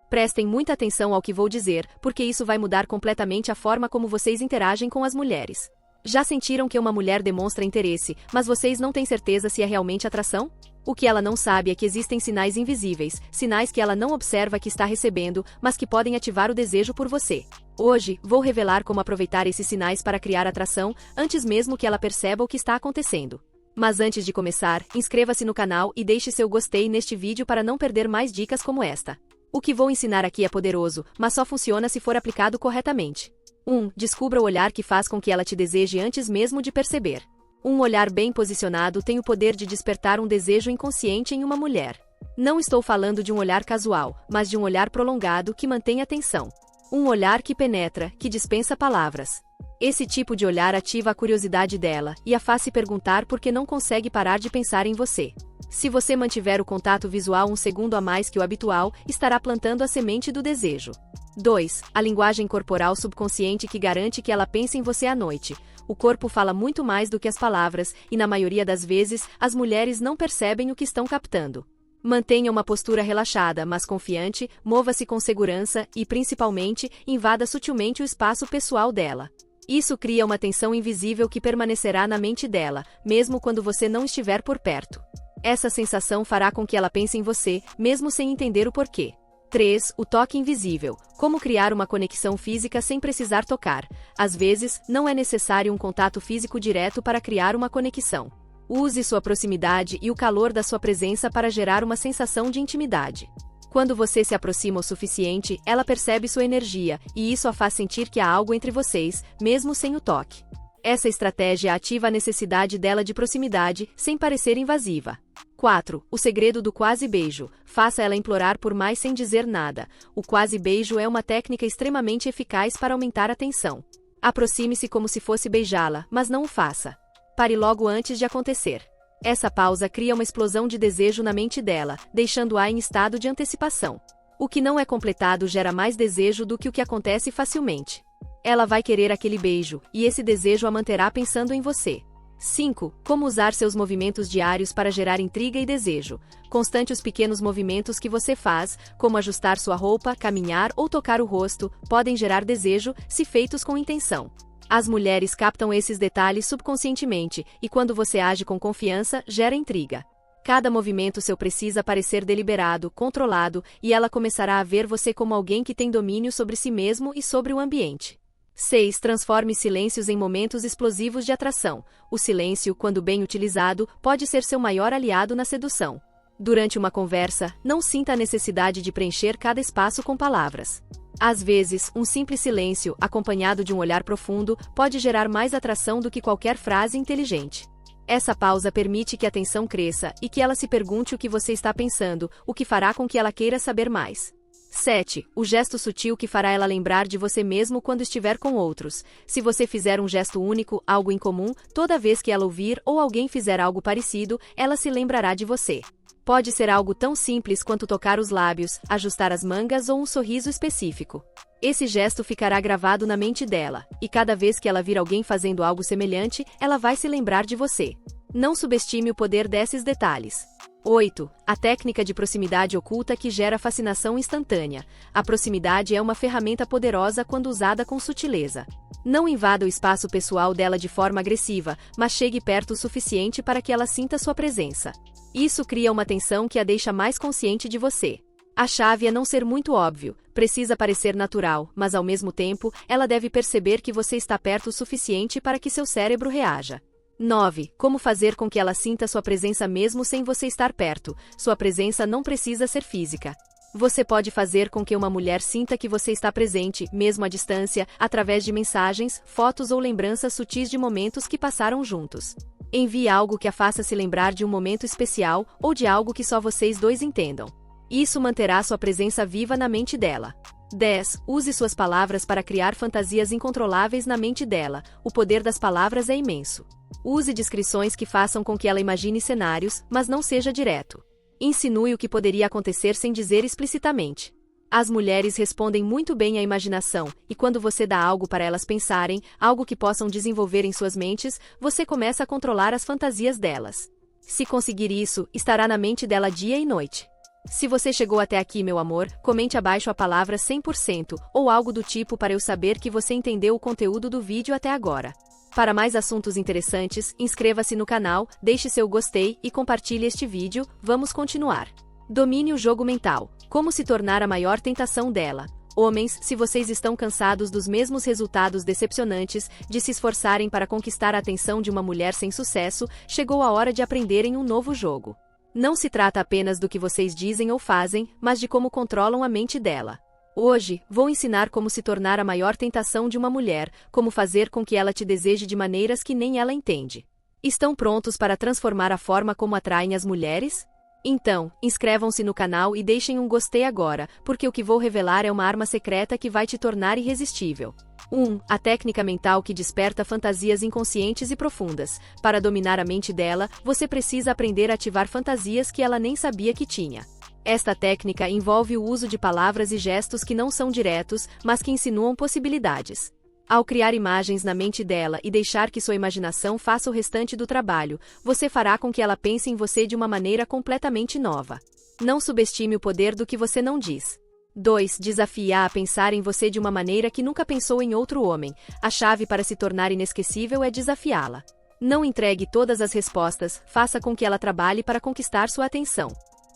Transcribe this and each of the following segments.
Prestem muita atenção ao que vou dizer, porque isso vai mudar completamente a forma como vocês interagem com as mulheres. Já sentiram que uma mulher demonstra interesse, mas vocês não têm certeza se é realmente atração? O que ela não sabe é que existem sinais invisíveis, sinais que ela não observa que está recebendo, mas que podem ativar o desejo por você. Hoje, vou revelar como aproveitar esses sinais para criar atração, antes mesmo que ela perceba o que está acontecendo. Mas antes de começar, inscreva-se no canal e deixe seu gostei neste vídeo para não perder mais dicas como esta. O que vou ensinar aqui é poderoso, mas só funciona se for aplicado corretamente. 1. Descubra o olhar que faz com que ela te deseje antes mesmo de perceber. Um olhar bem posicionado tem o poder de despertar um desejo inconsciente em uma mulher. Não estou falando de um olhar casual, mas de um olhar prolongado que mantém atenção. Um olhar que penetra, que dispensa palavras. Esse tipo de olhar ativa a curiosidade dela e a faz se perguntar por que não consegue parar de pensar em você. Se você mantiver o contato visual um segundo a mais que o habitual, estará plantando a semente do desejo. 2. A linguagem corporal subconsciente que garante que ela pense em você à noite. O corpo fala muito mais do que as palavras, e na maioria das vezes, as mulheres não percebem o que estão captando. Mantenha uma postura relaxada, mas confiante, mova-se com segurança e, principalmente, invada sutilmente o espaço pessoal dela. Isso cria uma tensão invisível que permanecerá na mente dela, mesmo quando você não estiver por perto. Essa sensação fará com que ela pense em você, mesmo sem entender o porquê. 3. O toque invisível. Como criar uma conexão física sem precisar tocar. Às vezes, não é necessário um contato físico direto para criar uma conexão. Use sua proximidade e o calor da sua presença para gerar uma sensação de intimidade. Quando você se aproxima o suficiente, ela percebe sua energia, e isso a faz sentir que há algo entre vocês, mesmo sem o toque. Essa estratégia ativa a necessidade dela de proximidade, sem parecer invasiva. 4. O segredo do quase beijo. Faça ela implorar por mais sem dizer nada. O quase beijo é uma técnica extremamente eficaz para aumentar a tensão. Aproxime-se como se fosse beijá-la, mas não o faça. Pare logo antes de acontecer. Essa pausa cria uma explosão de desejo na mente dela, deixando-a em estado de antecipação. O que não é completado gera mais desejo do que o que acontece facilmente. Ela vai querer aquele beijo, e esse desejo a manterá pensando em você. 5. Como usar seus movimentos diários para gerar intriga e desejo. Constante os pequenos movimentos que você faz, como ajustar sua roupa, caminhar ou tocar o rosto, podem gerar desejo, se feitos com intenção. As mulheres captam esses detalhes subconscientemente, e quando você age com confiança, gera intriga. Cada movimento seu precisa parecer deliberado, controlado, e ela começará a ver você como alguém que tem domínio sobre si mesmo e sobre o ambiente. 6. Transforme silêncios em momentos explosivos de atração. O silêncio, quando bem utilizado, pode ser seu maior aliado na sedução. Durante uma conversa, não sinta a necessidade de preencher cada espaço com palavras. Às vezes, um simples silêncio, acompanhado de um olhar profundo, pode gerar mais atração do que qualquer frase inteligente. Essa pausa permite que a tensão cresça e que ela se pergunte o que você está pensando, o que fará com que ela queira saber mais. 7. O gesto sutil que fará ela lembrar de você mesmo quando estiver com outros. Se você fizer um gesto único, algo incomum, toda vez que ela ouvir ou alguém fizer algo parecido, ela se lembrará de você. Pode ser algo tão simples quanto tocar os lábios, ajustar as mangas ou um sorriso específico. Esse gesto ficará gravado na mente dela, e cada vez que ela vir alguém fazendo algo semelhante, ela vai se lembrar de você. Não subestime o poder desses detalhes. 8. A técnica de proximidade oculta que gera fascinação instantânea. A proximidade é uma ferramenta poderosa quando usada com sutileza. Não invada o espaço pessoal dela de forma agressiva, mas chegue perto o suficiente para que ela sinta sua presença. Isso cria uma tensão que a deixa mais consciente de você. A chave é não ser muito óbvio, precisa parecer natural, mas ao mesmo tempo, ela deve perceber que você está perto o suficiente para que seu cérebro reaja. 9. Como fazer com que ela sinta sua presença mesmo sem você estar perto. Sua presença não precisa ser física. Você pode fazer com que uma mulher sinta que você está presente, mesmo à distância, através de mensagens, fotos ou lembranças sutis de momentos que passaram juntos. Envie algo que a faça se lembrar de um momento especial ou de algo que só vocês dois entendam. Isso manterá sua presença viva na mente dela. 10. Use suas palavras para criar fantasias incontroláveis na mente dela. O poder das palavras é imenso. Use descrições que façam com que ela imagine cenários, mas não seja direto. Insinue o que poderia acontecer sem dizer explicitamente. As mulheres respondem muito bem à imaginação, e quando você dá algo para elas pensarem, algo que possam desenvolver em suas mentes, você começa a controlar as fantasias delas. Se conseguir isso, estará na mente dela dia e noite. Se você chegou até aqui, meu amor, comente abaixo a palavra 100% ou algo do tipo para eu saber que você entendeu o conteúdo do vídeo até agora. Para mais assuntos interessantes, inscreva-se no canal, deixe seu gostei e compartilhe este vídeo. Vamos continuar. Domine o jogo mental. Como se tornar a maior tentação dela. Homens, se vocês estão cansados dos mesmos resultados decepcionantes, de se esforçarem para conquistar a atenção de uma mulher sem sucesso, chegou a hora de aprenderem um novo jogo. Não se trata apenas do que vocês dizem ou fazem, mas de como controlam a mente dela. Hoje, vou ensinar como se tornar a maior tentação de uma mulher, como fazer com que ela te deseje de maneiras que nem ela entende. Estão prontos para transformar a forma como atraem as mulheres? Então, inscrevam-se no canal e deixem um gostei agora, porque o que vou revelar é uma arma secreta que vai te tornar irresistível. 1. A técnica mental que desperta fantasias inconscientes e profundas. Para dominar a mente dela, você precisa aprender a ativar fantasias que ela nem sabia que tinha. Esta técnica envolve o uso de palavras e gestos que não são diretos, mas que insinuam possibilidades. Ao criar imagens na mente dela e deixar que sua imaginação faça o restante do trabalho, você fará com que ela pense em você de uma maneira completamente nova. Não subestime o poder do que você não diz. 2. Desafie-a a pensar em você de uma maneira que nunca pensou em outro homem. A chave para se tornar inesquecível é desafiá-la. Não entregue todas as respostas, faça com que ela trabalhe para conquistar sua atenção.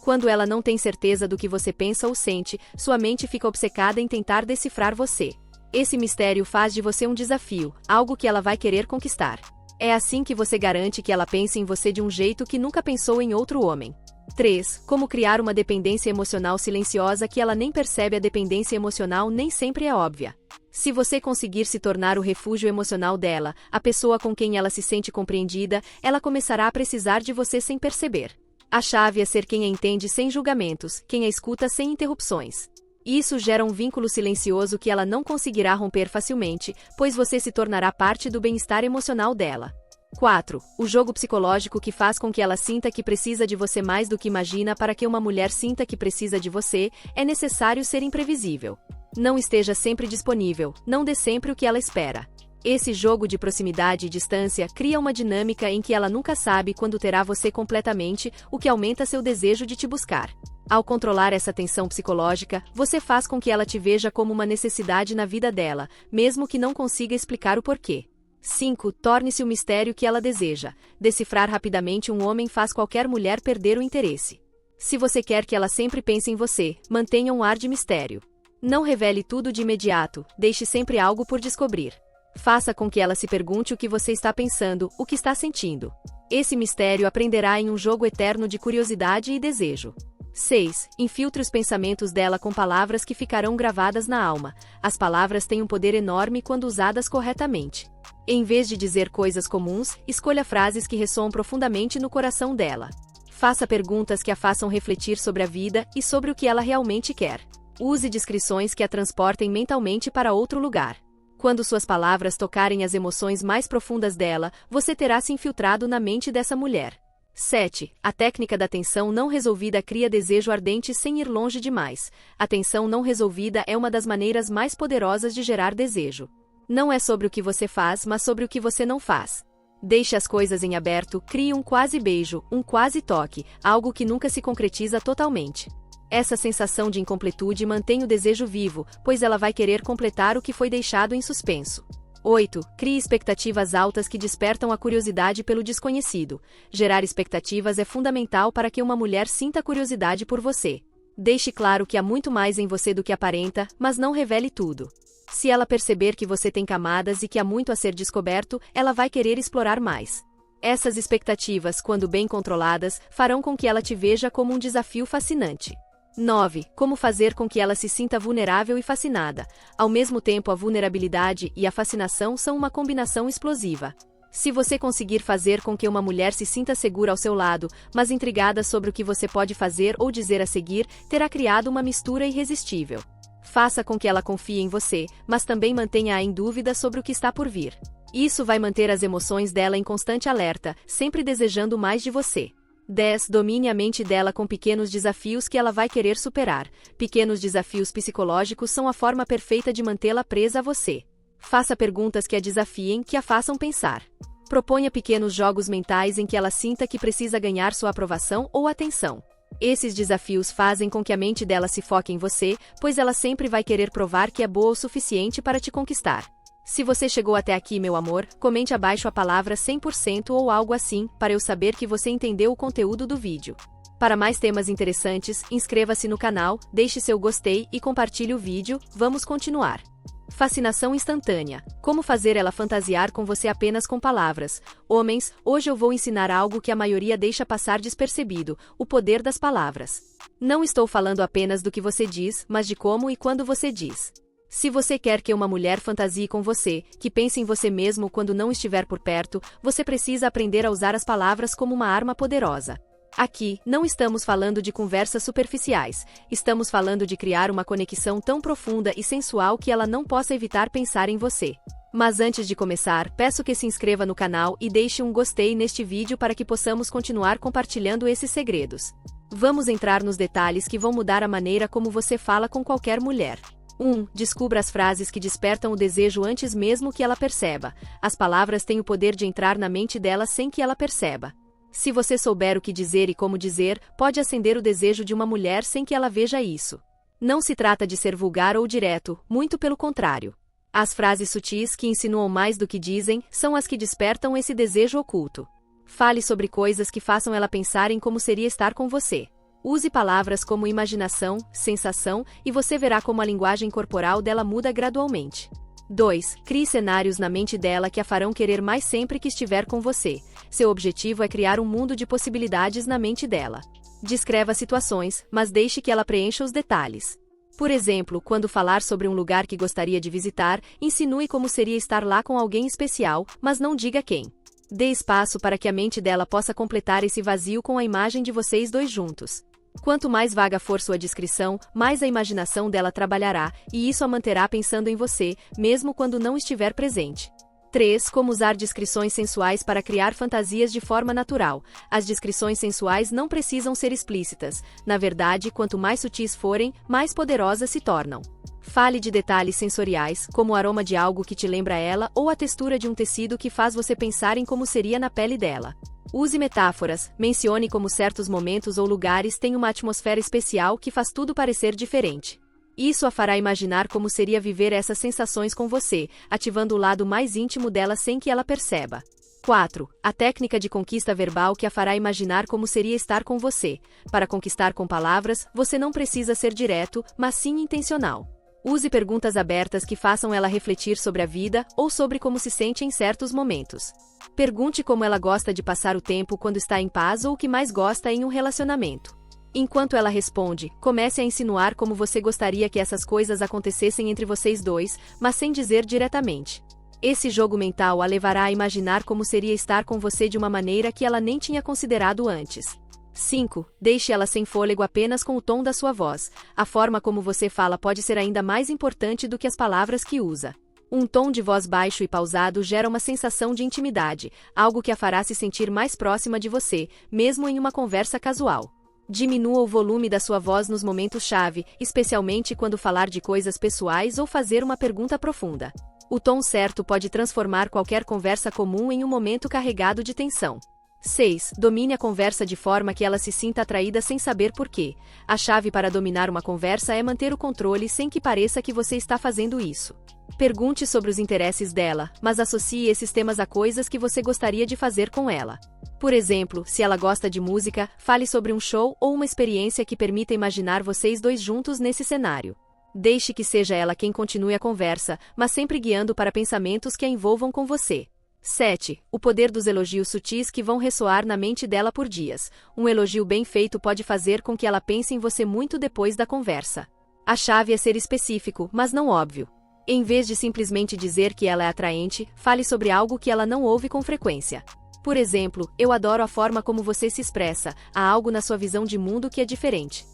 Quando ela não tem certeza do que você pensa ou sente, sua mente fica obcecada em tentar decifrar você. Esse mistério faz de você um desafio, algo que ela vai querer conquistar. É assim que você garante que ela pense em você de um jeito que nunca pensou em outro homem. 3. Como criar uma dependência emocional silenciosa que ela nem percebe. A dependência emocional nem sempre é óbvia. Se você conseguir se tornar o refúgio emocional dela, a pessoa com quem ela se sente compreendida, ela começará a precisar de você sem perceber. A chave é ser quem a entende sem julgamentos, quem a escuta sem interrupções. Isso gera um vínculo silencioso que ela não conseguirá romper facilmente, pois você se tornará parte do bem-estar emocional dela. 4. O jogo psicológico que faz com que ela sinta que precisa de você mais do que imagina. Para que uma mulher sinta que precisa de você, é necessário ser imprevisível. Não esteja sempre disponível, não dê sempre o que ela espera. Esse jogo de proximidade e distância cria uma dinâmica em que ela nunca sabe quando terá você completamente, o que aumenta seu desejo de te buscar. Ao controlar essa tensão psicológica, você faz com que ela te veja como uma necessidade na vida dela, mesmo que não consiga explicar o porquê. 5. Torne-se o mistério que ela deseja. Decifrar rapidamente um homem faz qualquer mulher perder o interesse. Se você quer que ela sempre pense em você, mantenha um ar de mistério. Não revele tudo de imediato, deixe sempre algo por descobrir. Faça com que ela se pergunte o que você está pensando, o que está sentindo. Esse mistério aprenderá em um jogo eterno de curiosidade e desejo. 6. Infiltre os pensamentos dela com palavras que ficarão gravadas na alma. As palavras têm um poder enorme quando usadas corretamente. Em vez de dizer coisas comuns, escolha frases que ressoam profundamente no coração dela. Faça perguntas que a façam refletir sobre a vida e sobre o que ela realmente quer. Use descrições que a transportem mentalmente para outro lugar. Quando suas palavras tocarem as emoções mais profundas dela, você terá se infiltrado na mente dessa mulher. 7. A técnica da tensão não resolvida cria desejo ardente sem ir longe demais. A tensão não resolvida é uma das maneiras mais poderosas de gerar desejo. Não é sobre o que você faz, mas sobre o que você não faz. Deixe as coisas em aberto, crie um quase beijo, um quase toque, algo que nunca se concretiza totalmente. Essa sensação de incompletude mantém o desejo vivo, pois ela vai querer completar o que foi deixado em suspenso. 8. Crie expectativas altas que despertam a curiosidade pelo desconhecido. Gerar expectativas é fundamental para que uma mulher sinta curiosidade por você. Deixe claro que há muito mais em você do que aparenta, mas não revele tudo. Se ela perceber que você tem camadas e que há muito a ser descoberto, ela vai querer explorar mais. Essas expectativas, quando bem controladas, farão com que ela te veja como um desafio fascinante. 9. Como fazer com que ela se sinta vulnerável e fascinada. Ao mesmo tempo, a vulnerabilidade e a fascinação são uma combinação explosiva. Se você conseguir fazer com que uma mulher se sinta segura ao seu lado, mas intrigada sobre o que você pode fazer ou dizer a seguir, terá criado uma mistura irresistível. Faça com que ela confie em você, mas também mantenha-a em dúvida sobre o que está por vir. Isso vai manter as emoções dela em constante alerta, sempre desejando mais de você. 10. Domine a mente dela com pequenos desafios que ela vai querer superar. Pequenos desafios psicológicos são a forma perfeita de mantê-la presa a você. Faça perguntas que a desafiem, que a façam pensar. Proponha pequenos jogos mentais em que ela sinta que precisa ganhar sua aprovação ou atenção. Esses desafios fazem com que a mente dela se foque em você, pois ela sempre vai querer provar que é boa o suficiente para te conquistar. Se você chegou até aqui, meu amor, comente abaixo a palavra 100% ou algo assim, para eu saber que você entendeu o conteúdo do vídeo. Para mais temas interessantes, inscreva-se no canal, deixe seu gostei e compartilhe o vídeo. Vamos continuar. Fascinação instantânea. Como fazer ela fantasiar com você apenas com palavras. Homens, hoje eu vou ensinar algo que a maioria deixa passar despercebido: o poder das palavras. Não estou falando apenas do que você diz, mas de como e quando você diz. Se você quer que uma mulher fantasie com você, que pense em você mesmo quando não estiver por perto, você precisa aprender a usar as palavras como uma arma poderosa. Aqui, não estamos falando de conversas superficiais, estamos falando de criar uma conexão tão profunda e sensual que ela não possa evitar pensar em você. Mas antes de começar, peço que se inscreva no canal e deixe um gostei neste vídeo para que possamos continuar compartilhando esses segredos. Vamos entrar nos detalhes que vão mudar a maneira como você fala com qualquer mulher. 1. Descubra as frases que despertam o desejo antes mesmo que ela perceba. As palavras têm o poder de entrar na mente dela sem que ela perceba. Se você souber o que dizer e como dizer, pode acender o desejo de uma mulher sem que ela veja isso. Não se trata de ser vulgar ou direto, muito pelo contrário. As frases sutis que insinuam mais do que dizem são as que despertam esse desejo oculto. Fale sobre coisas que façam ela pensar em como seria estar com você. Use palavras como imaginação, sensação, e você verá como a linguagem corporal dela muda gradualmente. 2. Crie cenários na mente dela que a farão querer mais sempre que estiver com você. Seu objetivo é criar um mundo de possibilidades na mente dela. Descreva situações, mas deixe que ela preencha os detalhes. Por exemplo, quando falar sobre um lugar que gostaria de visitar, insinue como seria estar lá com alguém especial, mas não diga quem. Dê espaço para que a mente dela possa completar esse vazio com a imagem de vocês dois juntos. Quanto mais vaga for sua descrição, mais a imaginação dela trabalhará, e isso a manterá pensando em você, mesmo quando não estiver presente. 3. Como usar descrições sensuais para criar fantasias de forma natural. As descrições sensuais não precisam ser explícitas. Na verdade, quanto mais sutis forem, mais poderosas se tornam. Fale de detalhes sensoriais, como o aroma de algo que te lembra ela ou a textura de um tecido que faz você pensar em como seria na pele dela. Use metáforas, mencione como certos momentos ou lugares têm uma atmosfera especial que faz tudo parecer diferente. Isso a fará imaginar como seria viver essas sensações com você, ativando o lado mais íntimo dela sem que ela perceba. 4. A técnica de conquista verbal que a fará imaginar como seria estar com você. Para conquistar com palavras, você não precisa ser direto, mas sim intencional. Use perguntas abertas que façam ela refletir sobre a vida ou sobre como se sente em certos momentos. Pergunte como ela gosta de passar o tempo quando está em paz ou o que mais gosta em um relacionamento. Enquanto ela responde, comece a insinuar como você gostaria que essas coisas acontecessem entre vocês dois, mas sem dizer diretamente. Esse jogo mental a levará a imaginar como seria estar com você de uma maneira que ela nem tinha considerado antes. 5. Deixe ela sem fôlego apenas com o tom da sua voz. A forma como você fala pode ser ainda mais importante do que as palavras que usa. Um tom de voz baixo e pausado gera uma sensação de intimidade, algo que a fará se sentir mais próxima de você, mesmo em uma conversa casual. Diminua o volume da sua voz nos momentos-chave, especialmente quando falar de coisas pessoais ou fazer uma pergunta profunda. O tom certo pode transformar qualquer conversa comum em um momento carregado de tensão. 6. Domine a conversa de forma que ela se sinta atraída sem saber por quê. A chave para dominar uma conversa é manter o controle sem que pareça que você está fazendo isso. Pergunte sobre os interesses dela, mas associe esses temas a coisas que você gostaria de fazer com ela. Por exemplo, se ela gosta de música, fale sobre um show ou uma experiência que permita imaginar vocês dois juntos nesse cenário. Deixe que seja ela quem continue a conversa, mas sempre guiando para pensamentos que a envolvam com você. 7. O poder dos elogios sutis que vão ressoar na mente dela por dias. Um elogio bem feito pode fazer com que ela pense em você muito depois da conversa. A chave é ser específico, mas não óbvio. Em vez de simplesmente dizer que ela é atraente, fale sobre algo que ela não ouve com frequência. Por exemplo, eu adoro a forma como você se expressa, há algo na sua visão de mundo que é diferente.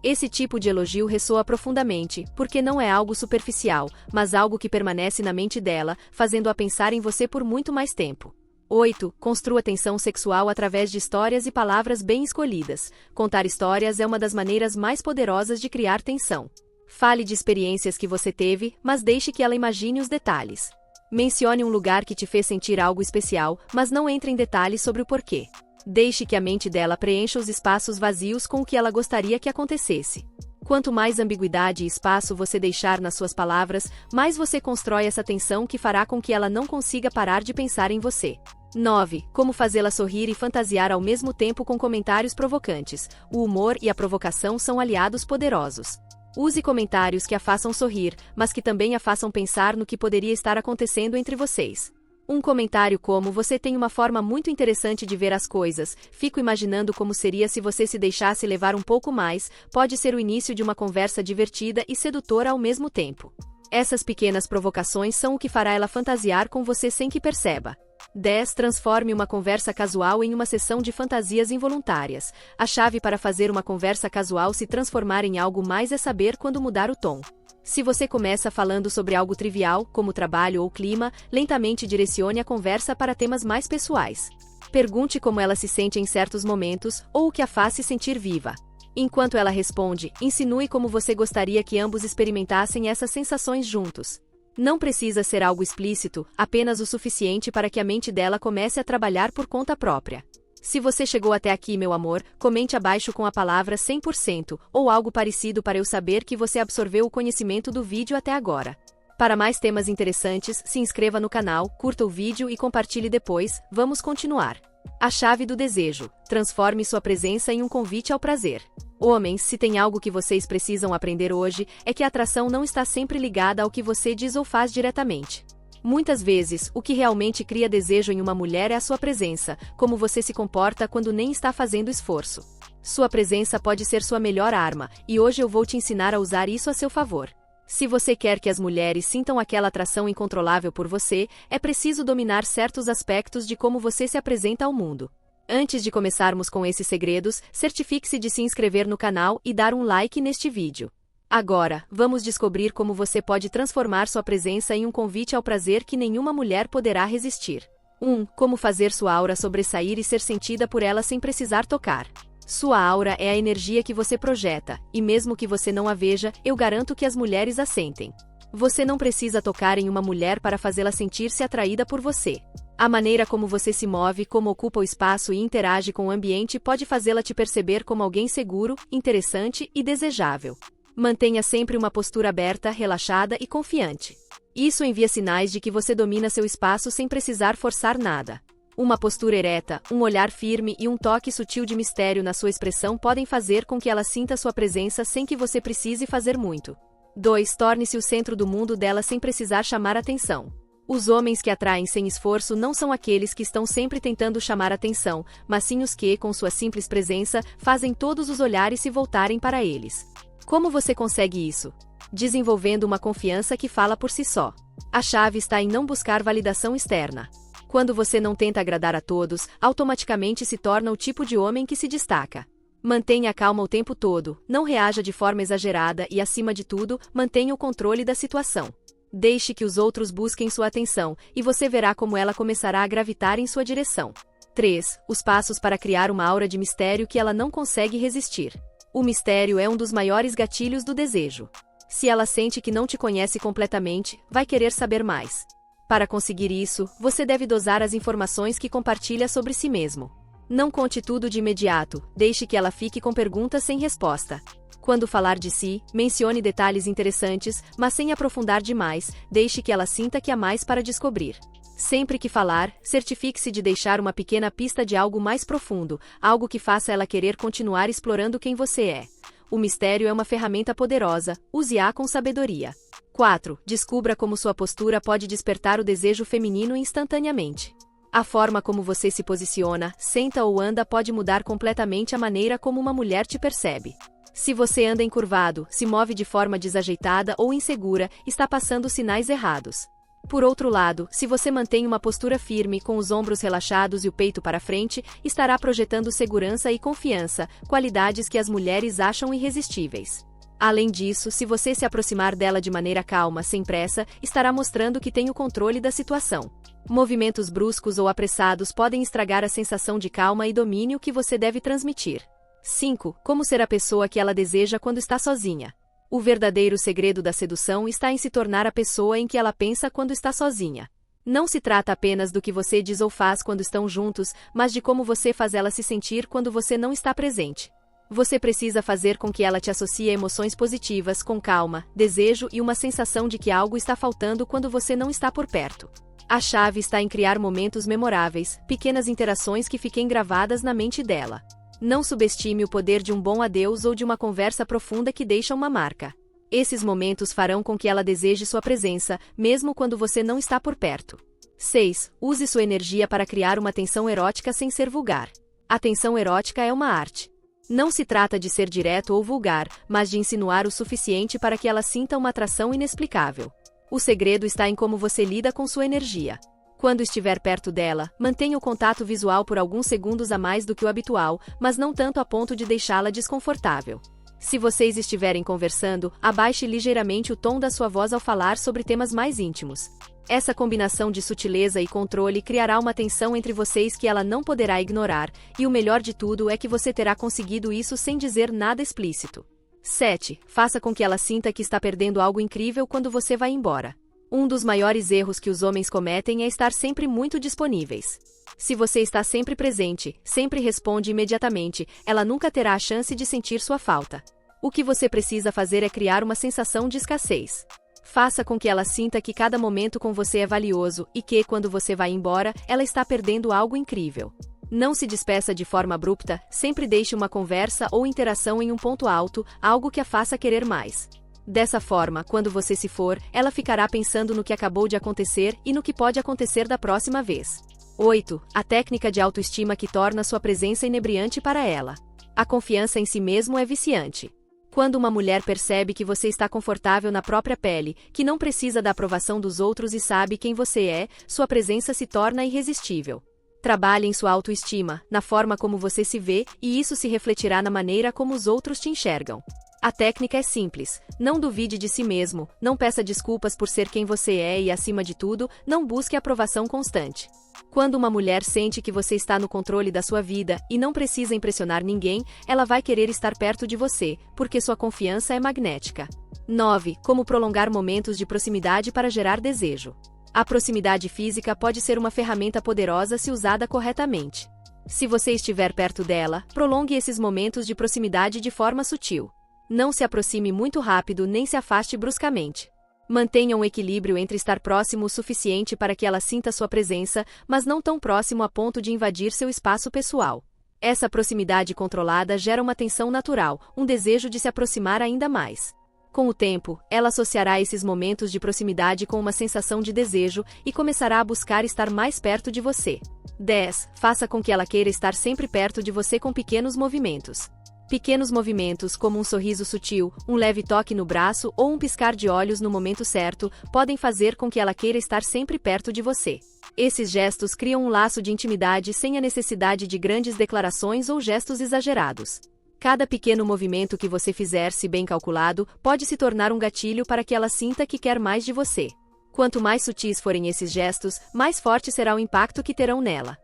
Esse tipo de elogio ressoa profundamente, porque não é algo superficial, mas algo que permanece na mente dela, fazendo-a pensar em você por muito mais tempo. 8. Construa tensão sexual através de histórias e palavras bem escolhidas. Contar histórias é uma das maneiras mais poderosas de criar tensão. Fale de experiências que você teve, mas deixe que ela imagine os detalhes. Mencione um lugar que te fez sentir algo especial, mas não entre em detalhes sobre o porquê. Deixe que a mente dela preencha os espaços vazios com o que ela gostaria que acontecesse. Quanto mais ambiguidade e espaço você deixar nas suas palavras, mais você constrói essa tensão que fará com que ela não consiga parar de pensar em você. 9. Como fazê-la sorrir e fantasiar ao mesmo tempo com comentários provocantes. O humor e a provocação são aliados poderosos. Use comentários que a façam sorrir, mas que também a façam pensar no que poderia estar acontecendo entre vocês. Um comentário como "você tem uma forma muito interessante de ver as coisas, fico imaginando como seria se você se deixasse levar um pouco mais", pode ser o início de uma conversa divertida e sedutora ao mesmo tempo. Essas pequenas provocações são o que fará ela fantasiar com você sem que perceba. 10. Transforme uma conversa casual em uma sessão de fantasias involuntárias. A chave para fazer uma conversa casual se transformar em algo mais é saber quando mudar o tom. Se você começa falando sobre algo trivial, como trabalho ou clima, lentamente direcione a conversa para temas mais pessoais. Pergunte como ela se sente em certos momentos, ou o que a faz se sentir viva. Enquanto ela responde, insinue como você gostaria que ambos experimentassem essas sensações juntos. Não precisa ser algo explícito, apenas o suficiente para que a mente dela comece a trabalhar por conta própria. Se você chegou até aqui, meu amor, comente abaixo com a palavra 100% ou algo parecido para eu saber que você absorveu o conhecimento do vídeo até agora. Para mais temas interessantes, se inscreva no canal, curta o vídeo e compartilhe depois. Vamos continuar. A chave do desejo. Transforme sua presença em um convite ao prazer. Homens, se tem algo que vocês precisam aprender hoje, é que a atração não está sempre ligada ao que você diz ou faz diretamente. Muitas vezes, o que realmente cria desejo em uma mulher é a sua presença, como você se comporta quando nem está fazendo esforço. Sua presença pode ser sua melhor arma, e hoje eu vou te ensinar a usar isso a seu favor. Se você quer que as mulheres sintam aquela atração incontrolável por você, é preciso dominar certos aspectos de como você se apresenta ao mundo. Antes de começarmos com esses segredos, certifique-se de se inscrever no canal e dar um like neste vídeo. Agora, vamos descobrir como você pode transformar sua presença em um convite ao prazer que nenhuma mulher poderá resistir. 1. Como fazer sua aura sobressair e ser sentida por ela sem precisar tocar. Sua aura é a energia que você projeta, e mesmo que você não a veja, eu garanto que as mulheres a sentem. Você não precisa tocar em uma mulher para fazê-la sentir-se atraída por você. A maneira como você se move, como ocupa o espaço e interage com o ambiente pode fazê-la te perceber como alguém seguro, interessante e desejável. Mantenha sempre uma postura aberta, relaxada e confiante. Isso envia sinais de que você domina seu espaço sem precisar forçar nada. Uma postura ereta, um olhar firme e um toque sutil de mistério na sua expressão podem fazer com que ela sinta sua presença sem que você precise fazer muito. 2. Torne-se o centro do mundo dela sem precisar chamar atenção. Os homens que atraem sem esforço não são aqueles que estão sempre tentando chamar atenção, mas sim os que, com sua simples presença, fazem todos os olhares se voltarem para eles. Como você consegue isso? Desenvolvendo uma confiança que fala por si só. A chave está em não buscar validação externa. Quando você não tenta agradar a todos, automaticamente se torna o tipo de homem que se destaca. Mantenha a calma o tempo todo, não reaja de forma exagerada e, acima de tudo, mantenha o controle da situação. Deixe que os outros busquem sua atenção, e você verá como ela começará a gravitar em sua direção. 3. Os passos para criar uma aura de mistério que ela não consegue resistir. O mistério é um dos maiores gatilhos do desejo. Se ela sente que não te conhece completamente, vai querer saber mais. Para conseguir isso, você deve dosar as informações que compartilha sobre si mesmo. Não conte tudo de imediato, deixe que ela fique com perguntas sem resposta. Quando falar de si, mencione detalhes interessantes, mas sem aprofundar demais, deixe que ela sinta que há mais para descobrir. Sempre que falar, certifique-se de deixar uma pequena pista de algo mais profundo, algo que faça ela querer continuar explorando quem você é. O mistério é uma ferramenta poderosa, use-a com sabedoria. 4. Descubra como sua postura pode despertar o desejo feminino instantaneamente. A forma como você se posiciona, senta ou anda pode mudar completamente a maneira como uma mulher te percebe. Se você anda encurvado, se move de forma desajeitada ou insegura, está passando sinais errados. Por outro lado, se você mantém uma postura firme, com os ombros relaxados e o peito para frente, estará projetando segurança e confiança, qualidades que as mulheres acham irresistíveis. Além disso, se você se aproximar dela de maneira calma, sem pressa, estará mostrando que tem o controle da situação. Movimentos bruscos ou apressados podem estragar a sensação de calma e domínio que você deve transmitir. 5. Como ser a pessoa que ela deseja quando está sozinha. O verdadeiro segredo da sedução está em se tornar a pessoa em que ela pensa quando está sozinha. Não se trata apenas do que você diz ou faz quando estão juntos, mas de como você faz ela se sentir quando você não está presente. Você precisa fazer com que ela te associe a emoções positivas, com calma, desejo e uma sensação de que algo está faltando quando você não está por perto. A chave está em criar momentos memoráveis, pequenas interações que fiquem gravadas na mente dela. Não subestime o poder de um bom adeus ou de uma conversa profunda que deixa uma marca. Esses momentos farão com que ela deseje sua presença, mesmo quando você não está por perto. 6. Use sua energia para criar uma tensão erótica sem ser vulgar. A tensão erótica é uma arte. Não se trata de ser direto ou vulgar, mas de insinuar o suficiente para que ela sinta uma atração inexplicável. O segredo está em como você lida com sua energia. Quando estiver perto dela, mantenha o contato visual por alguns segundos a mais do que o habitual, mas não tanto a ponto de deixá-la desconfortável. Se vocês estiverem conversando, abaixe ligeiramente o tom da sua voz ao falar sobre temas mais íntimos. Essa combinação de sutileza e controle criará uma tensão entre vocês que ela não poderá ignorar, e o melhor de tudo é que você terá conseguido isso sem dizer nada explícito. 7. Faça com que ela sinta que está perdendo algo incrível quando você vai embora. Um dos maiores erros que os homens cometem é estar sempre muito disponíveis. Se você está sempre presente, sempre responde imediatamente, ela nunca terá a chance de sentir sua falta. O que você precisa fazer é criar uma sensação de escassez. Faça com que ela sinta que cada momento com você é valioso e que, quando você vai embora, ela está perdendo algo incrível. Não se despeça de forma abrupta, sempre deixe uma conversa ou interação em um ponto alto, algo que a faça querer mais. Dessa forma, quando você se for, ela ficará pensando no que acabou de acontecer e no que pode acontecer da próxima vez. 8. A técnica de autoestima que torna sua presença inebriante para ela. A confiança em si mesmo é viciante. Quando uma mulher percebe que você está confortável na própria pele, que não precisa da aprovação dos outros e sabe quem você é, sua presença se torna irresistível. Trabalhe em sua autoestima, na forma como você se vê, e isso se refletirá na maneira como os outros te enxergam. A técnica é simples. Não duvide de si mesmo, não peça desculpas por ser quem você é e, acima de tudo, não busque aprovação constante. Quando uma mulher sente que você está no controle da sua vida e não precisa impressionar ninguém, ela vai querer estar perto de você, porque sua confiança é magnética. 9. Como prolongar momentos de proximidade para gerar desejo. A proximidade física pode ser uma ferramenta poderosa se usada corretamente. Se você estiver perto dela, prolongue esses momentos de proximidade de forma sutil. Não se aproxime muito rápido nem se afaste bruscamente. Mantenha um equilíbrio entre estar próximo o suficiente para que ela sinta sua presença, mas não tão próximo a ponto de invadir seu espaço pessoal. Essa proximidade controlada gera uma tensão natural, um desejo de se aproximar ainda mais. Com o tempo, ela associará esses momentos de proximidade com uma sensação de desejo e começará a buscar estar mais perto de você. 10. Faça com que ela queira estar sempre perto de você com pequenos movimentos. Pequenos movimentos, como um sorriso sutil, um leve toque no braço ou um piscar de olhos no momento certo, podem fazer com que ela queira estar sempre perto de você. Esses gestos criam um laço de intimidade sem a necessidade de grandes declarações ou gestos exagerados. Cada pequeno movimento que você fizer, se bem calculado, pode se tornar um gatilho para que ela sinta que quer mais de você. Quanto mais sutis forem esses gestos, mais forte será o impacto que terão nela.